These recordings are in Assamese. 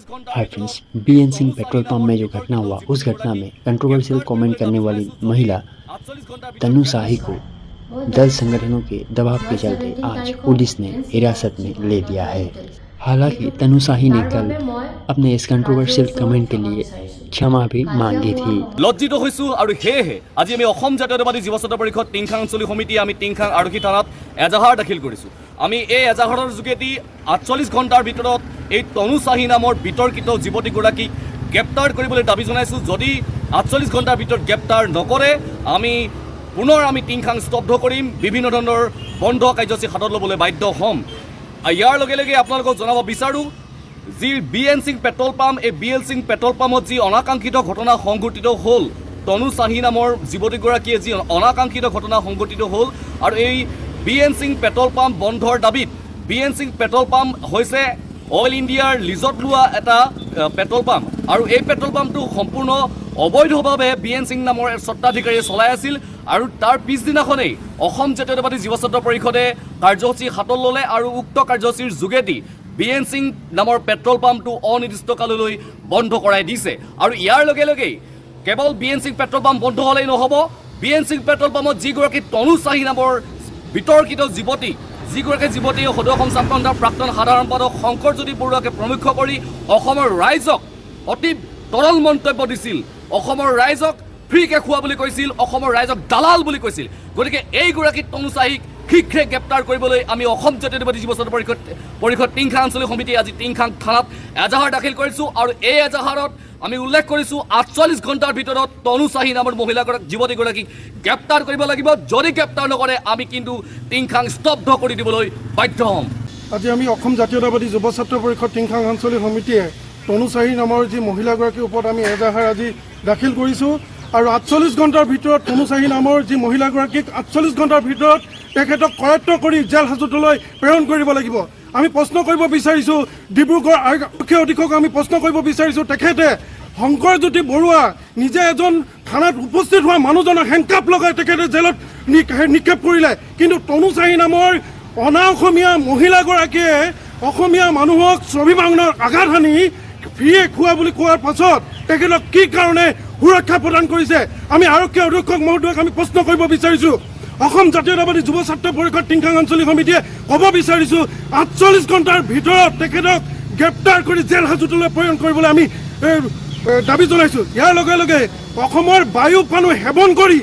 हाय friends, BN Singh petrol pump में जो घटना हुआ, उस घटना में कंट्रोवर्शियल कमेंट करने वाली महिला तनु शाही को दल संगठनों के दबाव के चलते आज पुलिस ने हिरासत में ले लिया है। हालांकि तनु शाही ने कल अपने इस कंट्रोवर्शियल कमेंट के लिए क्षमा भी मांगी थी। लज्जित হৈছো আৰু হেহে আজি আমি অসম জাতীয়তাবাদী যুৱ ছাত্ৰ পৰিষদ টিংখাং আঞ্চলিক সমিতি আমি টিংখাং আৰক্ষী থানাত এজাহাৰ দাখিল কৰিছো। আমি এই এজাহাৰৰ যোগেদি 48 ঘণ্টাৰ ভিতৰত এই তনু শাহী নামৰ বিতৰ্কিত যুৱতীগৰাকীক গ্ৰেপ্তাৰ কৰিবলৈ দাবী জনাইছো। যদি 48 ঘণ্টাৰ ভিতৰত গ্ৰেপ্তাৰ নকৰে আমি পুনৰ আমি টিংখাং স্তব্ধ কৰিম, বিভিন্ন ধৰণৰ বন্ধ কাৰ্যসূচী হাতত ল'বলৈ বাধ্য হ'ম। ইয়াৰ লগে লগে আপোনালোকক জনাব বিচাৰো যি বিএন সিং পেট্ৰল পাম্প, এই বিএল সিং পেট্ৰল পাম্পত যি অনাকাংক্ষিত ঘটনা সংঘটিত হ'ল, তনু শাহী নামৰ যুৱতীগৰাকীয়ে যি অনাকাংক্ষিত ঘটনা সংঘটিত হ'ল আৰু এই বিএন সিং পেট্ৰল পাম্প বন্ধৰ দাবীত বিএন সিং পেট্ৰল পাম্প হৈছে অইল ইণ্ডিয়াৰ লিজত লোৱা এটা পেট্ৰল পাম্প আৰু এই পেট্ৰল পাম্পটো সম্পূৰ্ণ অবৈধভাৱে বিএন সিং নামৰ স্বত্বাধিকাৰীয়ে চলাই আছিল আৰু তাৰ পিছদিনাখনেই অসম জাতীয়তাবাদী যুৱ ছাত্ৰ পৰিষদে কাৰ্যসূচী হাতত ল'লে আৰু উক্ত কাৰ্যসূচীৰ যোগেদি বিএন সিং নামৰ পেট্ৰল পাম্পটো অনিৰ্দিষ্ট কাললৈ বন্ধ কৰাই দিছে। আৰু ইয়াৰ লগে লগেই কেৱল বিএন সিং পেট্ৰল পাম্প বন্ধ হ'লেই নহ'ব, বিএন সিং পেট্ৰল পাম্পত যিগৰাকী তনু শাহী নামৰ বিতৰ্কিত যিগৰাকী যুৱতীয়ে সদৌ অসম ছাত্ৰ সন্থাৰ প্ৰাক্তন সাধাৰণ সম্পাদক শংকৰজ্যোতি বৰুৱাকে প্ৰমুখ্য কৰি অসমৰ ৰাইজক অতি তৰল মন্তব্য দিছিল, অসমৰ ৰাইজক ফ্ৰীকে খোৱা বুলি কৈছিল, অসমৰ ৰাইজক দালাল বুলি কৈছিল। গতিকে এইগৰাকী তনু শাহীক শীঘ্ৰে গ্ৰেপ্তাৰ কৰিবলৈ আমি অসম জাতীয়তাবাদী যুৱ ছাত্ৰ পৰিষদ টিংখাং আঞ্চলিক সমিতি আজি টিংখাং থানাত এজাহাৰ দাখিল কৰিছোঁ আৰু এই এজাহাৰত আমি উল্লেখ কৰিছোঁ 48 ঘণ্টাৰ ভিতৰত তনু শাহী নামৰ যুৱতীগৰাকীক গ্ৰেপ্তাৰ কৰিব লাগিব। যদি গ্ৰেপ্তাৰ নকৰে আমি কিন্তু টিংখাং স্তব্ধ কৰি দিবলৈ বাধ্য হ'ম। আজি আমি অসম জাতীয়তাবাদী যুৱ ছাত্ৰ পৰিষদ টিংখাং আঞ্চলিক সমিতিয়ে তনু শাহী নামৰ যি মহিলাগৰাকীৰ ওপৰত আমি এজাহাৰ আজি দাখিল কৰিছোঁ আৰু 48 ঘণ্টাৰ ভিতৰত তনু শাহী নামৰ যি মহিলাগৰাকীক 48 ঘণ্টাৰ ভিতৰত তেখেতক কৰায়ত্ব কৰি জেল হাজতলৈ প্ৰেৰণ কৰিব লাগিব। আমি প্ৰশ্ন কৰিব বিচাৰিছোঁ ডিব্ৰুগড় আৰক্ষী অধীক্ষকক আমি প্ৰশ্ন কৰিব বিচাৰিছোঁ, তেখেতে শংকৰজ্যোতি বৰুৱা নিজে এজন থানাত উপস্থিত হোৱা মানুহজনক হেণ্ডকাপ লগাই তেখেতে জেলত নিক্ষেপ কৰিলে, কিন্তু তনু শাহী নামৰ অনা অসমীয়া মহিলাগৰাকীয়ে অসমীয়া মানুহক স্বাভিমানৰ আঘাত সানি ফ্ৰীয়ে খোৱা বুলি কোৱাৰ পাছত তেখেতক কি কাৰণে সুৰক্ষা প্ৰদান কৰিছে আমি আৰক্ষী অধীক্ষক মহোদয়ক আমি প্ৰশ্ন কৰিব বিচাৰিছোঁ। অসম জাতীয়তাবাদী যুৱ ছাত্ৰ পৰিষদ টিংখাং আঞ্চলিক সমিতিয়ে ক'ব বিচাৰিছোঁ 48 ঘণ্টাৰ ভিতৰত তেখেতক গ্ৰেপ্তাৰ কৰি জেল হাজতলৈ প্ৰেৰণ কৰিবলৈ আমি দাবী জনাইছোঁ। ইয়াৰ লগে লগে অসমৰ বায়ু পানী সেৱন কৰি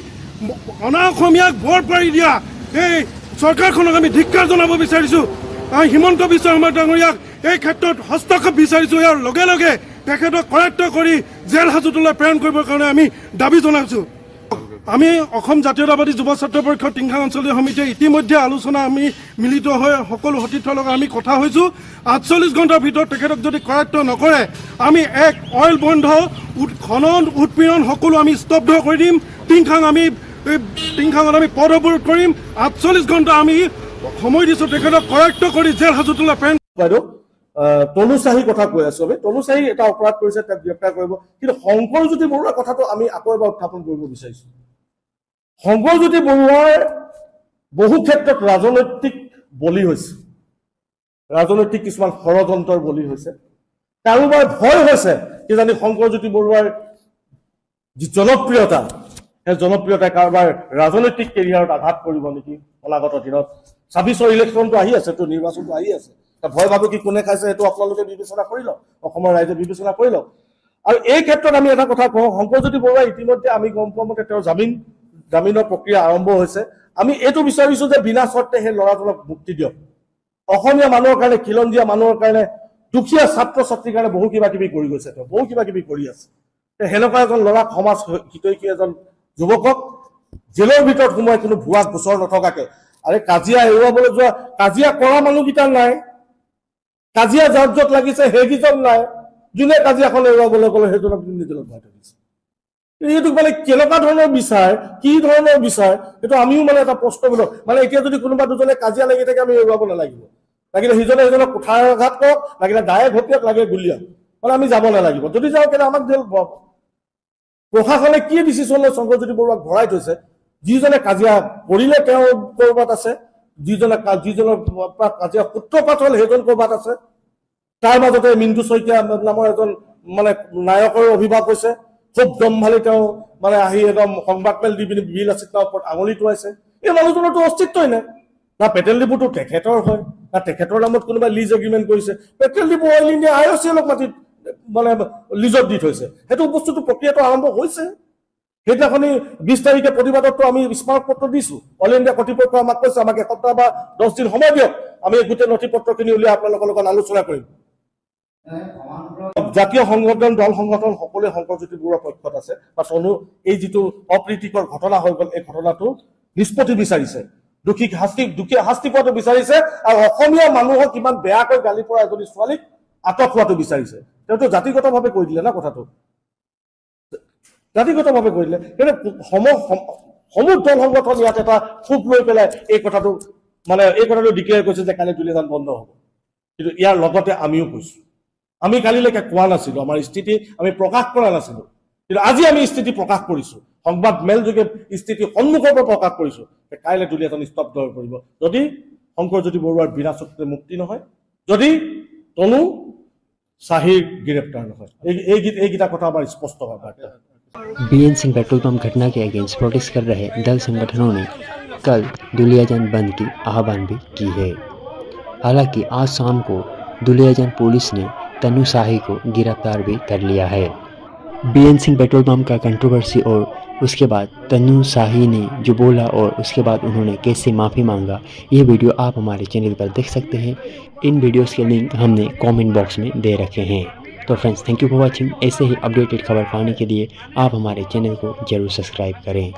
অনা অসমীয়াক বৰ পাৰি দিয়া এই চৰকাৰখনক আমি ধিক্কাৰ জনাব বিচাৰিছোঁ। হিমন্ত বিশ্ব শৰ্মা ডাঙৰীয়াক এই ক্ষেত্ৰত হস্তক্ষেপ বিচাৰিছোঁ। ইয়াৰ লগে লগে তেখেতক কৰায়ত্ব কৰি জেল হাজতলৈ প্ৰেৰণ কৰিবৰ কাৰণে আমি দাবী জনাইছোঁ। আমি অসম জাতীয়তাবাদী যুৱ ছাত্ৰ পৰিষদ টিংখাং আঞ্চলিক সমিতিয়ে ইতিমধ্যে আলোচনা আমি মিলিত হৈ সকলো সতীৰ্থৰ লগত আমি কথা হৈছোঁ। 48 ঘণ্টাৰ ভিতৰত তেখেতক যদি কৰায়ত্ব নকৰে আমি এক অইল বন্ধ খনন উৎপীড়ন সকলো আমি স্তব্ধ কৰি দিম। টিংখাঙত আমি পথ অৱৰোধ কৰিম। 48 ঘণ্টা আমি সময় দিছোঁ, তেখেতক কৰায়ত্ব কৰি জেল হাজতলৈ প্ৰেৰণ। বাইদেউ তনু শাহীৰ কথা কৈ আছো, আমি তনু শাহী এটা অপৰাধ কৰিছে, তাক গ্ৰেপ্তাৰ কৰিব, কিন্তু শংকৰজ্যোতি বৰুৱাৰ কথাটো আমি আকৌ এবাৰ উত্থাপন কৰিব বিচাৰিছোঁ। শংকৰজ্যোতি বৰুৱাৰ বহু ক্ষেত্ৰত ৰাজনৈতিক বলি হৈছে, ৰাজনৈতিক কিছুমান ষড়যন্ত্ৰৰ বলি হৈছে। কাৰোবাৰ ভয় হৈছে কিজানি শংকৰজ্যোতি বৰুৱাৰ যি জনপ্ৰিয়তা, সেই জনপ্ৰিয়তাই কাৰোবাৰ ৰাজনৈতিক কেৰিয়াৰত আঘাত কৰিব নেকি অনাগত দিনত। 26ৰ ইলেকশ্যনটো আহি আছে, তো নিৰ্বাচনটো আহি আছে, ভয় ভাবো কি কোনে খাইছে সেইটো আপোনালোকে বিবেচনা কৰি লওক, অসমৰ ৰাইজে বিবেচনা কৰি লওক। আৰু এই ক্ষেত্ৰত আমি এটা কথা কওঁ, শংকৰজ্যোতি বৰুৱা ইতিমধ্যে আমি গম পোৱা মতে তেওঁৰ জামিনৰ প্ৰক্ৰিয়া আৰম্ভ হৈছে। আমি এইটো বিচাৰিছোঁ যে বিনা চৰ্তে সেই ল'ৰাজনক মুক্তি দিয়ক। অসমীয়া মানুহৰ কাৰণে, খিলঞ্জীয়া মানুহৰ কাৰণে, দুখীয়া ছাত্ৰ ছাত্ৰীৰ কাৰণে বহু কিবা কিবি কৰি গৈছে, তেওঁ বহু কিবা কিবি কৰি আছে। সেনেকুৱা এজন ল'ৰাক, সমাজ হিতৈষী এজন যুৱকক জেলৰ ভিতৰত সোমাই কোনো ভুৱা গোচৰ নথকাকে, আৰে কাজিয়া এৰুৱাবলৈ যোৱা, কাজিয়া কৰা মানুহকেইটা নাই, কাজিয়া যাৰ য'ত লাগিছে সেইকেইজন নাই, যোনে কাজিয়াখন এৰুৱাবলৈ গ'লে সেইজনক জেলত ভৰাই থৈ দিছে। এইটো মানে কেনেকুৱা ধৰণৰ বিচাৰ, কি ধৰণৰ বিচাৰ, সেইটো আমিও মানে এটা প্ৰশ্ন বোলো। মানে এতিয়া যদি কোনোবা দুজনে কাজিয়া লাগি থাকে আমি এৰুৱাব নালাগিব, লাগিলে সিজনে সিজনক কুঠাৰাঘাত কৰক, লাগিলে দায়ে ঘটিয়ক, লাগে গুলিয়াক, মানে আমি যাব নালাগিব। যদি যাওঁ কেলে আমাক জেল পাব। প্ৰশাসনে কি ডিচিশ্যন লৈ শংকৰজ্যোতি বৰুৱাক ভৰাই থৈছে? যিজনে কাজিয়া কৰিলে তেওঁ ক'ৰবাত আছে, যিজনৰ পৰা কাজিয়া সূত্ৰপাত হ'ল সেইজন ক'ৰবাত আছে। তাৰ মাজতে মিণ্টু শইকীয়া নামৰ এজন মানে নায়কৰ অভিভাৱক হৈছে, খুব দম্ভালি তেওঁ মানে আহি একদম সংবাদমেল দি পিনি বিল আছিল তাৰ ওপৰত আঙুলি টোৱাইছে। এই মানুহজনৰতো অস্তিত্বই নাই। না পেট্ৰল ডিপুটো তেখেতৰ হয়, না তেখেতৰ নামত কোনোবাই লিজ এগ্ৰিমেণ্ট কৰিছে। পেট্ৰল ডিপু অইল ইণ্ডিয়া IOCLক মাটি মানে লিজত দি থৈছে। সেইটো বস্তুটো প্ৰক্ৰিয়াটো আৰম্ভ হৈছে। সেইদিনাখনি 20 তাৰিখে প্ৰতিবাদতো আমি স্মাৰক পত্ৰ দিছোঁ। অল ইণ্ডিয়া কৰ্তৃপক্ষই আমাক কৈছে আমাক এসপ্তাহ বা 10 দিন সময় দিয়ক, আমি গোটেই নথি পত্ৰখিনি উলিয়াই আপোনালোকৰ লগত আলোচনা কৰিম। জাতীয় সংগঠন দল সংগঠন সকলোৱে শংকৰজ্যোতি বৰুৱাৰ পক্ষত আছে বা তনু এই যিটো অপ্ৰীতিকৰ ঘটনা হৈ গ'ল, এই ঘটনাটো নিষ্পত্তি বিচাৰিছে, দুখীক শাস্তি পোৱাটো বিচাৰিছে, আৰু অসমীয়া মানুহক কিমান বেয়াকৈ গালি পৰা এজনী ছোৱালীক আটক হোৱাটো বিচাৰিছে। তেওঁতো জাতিগতভাৱে কৈ দিলে না কথাটো, জাতিগতভাৱে কৈ দিলে। কিন্তু সমূহ দল সংগঠন ইয়াত এটা খুব লৈ পেলাই এই কথাটো ডিক্লেয়াৰ কৰিছে যে কালি দুলীয়াজান বন্ধ হ'ব। কিন্তু ইয়াৰ লগতে আমিও কৈছোঁ, আমি কালিলৈকে কোৱা নাছিলোঁ, আমাৰ স্থিতি আমি প্ৰকাশ কৰা নাছিলোঁ, কিন্তু আজি আমি স্থিতি প্ৰকাশ কৰিছোঁ, সংবাদ মেল যোগে স্থিতি সন্মুখৰ পৰা প্ৰকাশ কৰিছোঁ যে কাইলৈ দুলীয়াজান স্তব্ধ হৈ পৰিব যদি শংকৰজ্যোতি বৰুৱাৰ বিনা চুক্তিৰে মুক্তি নহয়, যদি তনু চাহিৰ গ্ৰেপ্তাৰ নহয়। এইকেইটা কথা আমাৰ স্পষ্ট হয়। बीएन सिंह पेट्रोल पंप घटना के अगेंस्ट प्रोटेस्ट कर रहे दल संगठनों ने कल दुलियाजान बंद की आह्वान भी की है। हालांकि आज शाम को दुलियाजान पुलिस ने तनु शाही को गिरफ्तार भी कर लिया है। बीएन सिंह पेट्रोल पंप का कंट्रोवर्सी और उसके बाद तनु शाही ने जो बोला और उसके बाद उन्होंने कैसे माफ़ी मांगा, ये वीडियो आप हमारे चैनल पर देख सकते हैं। इन वीडियोस के लिंक हमने कमेंट बॉक्स में दे रखे हैं। तो friends, thank you for watching. ऐसे ही अपडेटेड खबर पाने के लिए आप हमारे चैनल को जरूर सब्सक्राइब करें।